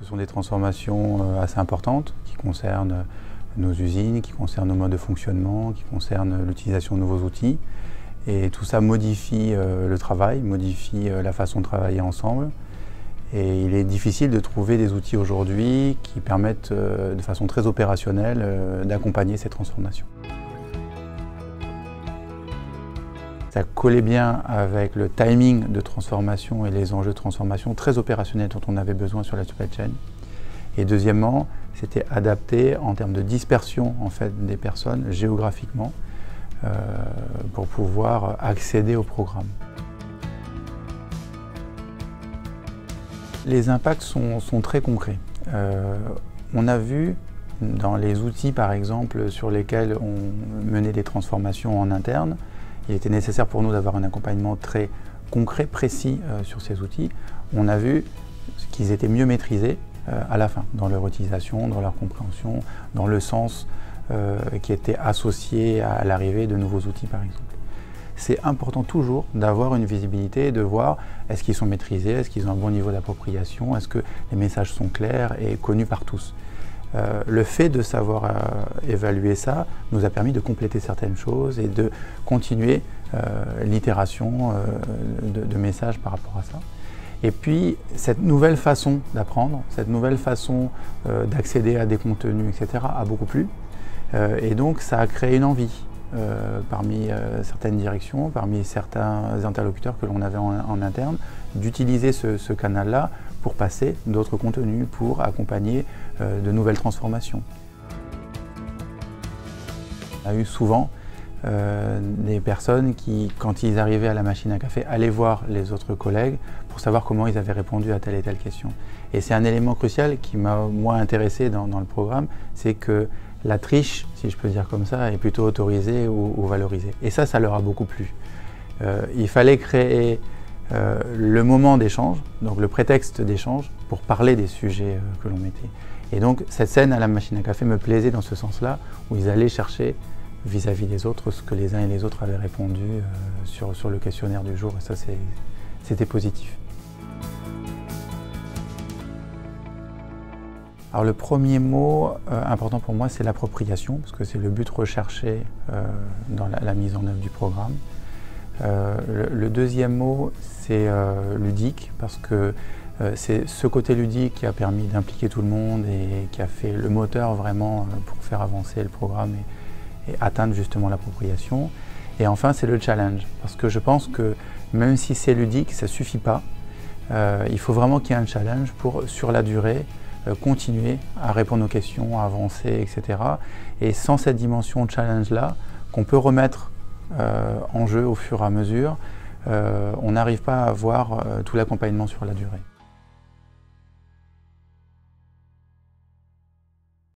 sont des transformations assez importantes qui concernent nos usines, qui concernent nos modes de fonctionnement, qui concernent l'utilisation de nouveaux outils. Et tout ça modifie le travail, modifie la façon de travailler ensemble. Et il est difficile de trouver des outils aujourd'hui qui permettent de façon très opérationnelle d'accompagner ces transformations. Ça collait bien avec le timing de transformation et les enjeux de transformation très opérationnels dont on avait besoin sur la supply chain. Et deuxièmement, c'était adapté en termes de dispersion en fait, des personnes géographiquement pour pouvoir accéder au programme. Les impacts sont très concrets. On a vu dans les outils par exemple sur lesquels on menait des transformations en interne, il était nécessaire pour nous d'avoir un accompagnement très concret, précis sur ces outils. On a vu qu'ils étaient mieux maîtrisés à la fin, dans leur utilisation, dans leur compréhension, dans le sens qui était associé à l'arrivée de nouveaux outils par exemple. C'est important toujours d'avoir une visibilité, de voir est-ce qu'ils sont maîtrisés, est-ce qu'ils ont un bon niveau d'appropriation, est-ce que les messages sont clairs et connus par tous. Le fait de savoir évaluer ça nous a permis de compléter certaines choses et de continuer l'itération de messages par rapport à ça. Et puis, cette nouvelle façon d'apprendre, cette nouvelle façon d'accéder à des contenus, etc., a beaucoup plu. Et donc, ça a créé une envie parmi certaines directions, parmi certains interlocuteurs que l'on avait en interne, d'utiliser ce canal-là pour passer d'autres contenus, pour accompagner de nouvelles transformations. On a eu souvent des personnes qui, quand ils arrivaient à la machine à café, allaient voir les autres collègues pour savoir comment ils avaient répondu à telle et telle question. Et c'est un élément crucial qui m'a, moi, intéressé dans le programme, c'est que la triche, si je peux dire comme ça, est plutôt autorisée ou valorisée. Et ça leur a beaucoup plu. Il fallait créer le moment d'échange, donc le prétexte d'échange, pour parler des sujets que l'on mettait. Et donc cette scène à la machine à café me plaisait dans ce sens-là, où ils allaient chercher vis-à-vis des autres ce que les uns et les autres avaient répondu sur le questionnaire du jour, et ça c'était positif. Alors le premier mot important pour moi, c'est l'appropriation, parce que c'est le but recherché dans la mise en œuvre du programme. Le deuxième mot, c'est ludique, parce que c'est ce côté ludique qui a permis d'impliquer tout le monde et qui a fait le moteur vraiment pour faire avancer le programme et atteindre justement l'appropriation. Et enfin, c'est le challenge, parce que je pense que même si c'est ludique, ça ne suffit pas. Il faut vraiment qu'il y ait un challenge pour, sur la durée, continuer à répondre aux questions, à avancer, etc. Et sans cette dimension challenge-là, qu'on peut remettre en jeu au fur et à mesure, on n'arrive pas à avoir tout l'accompagnement sur la durée.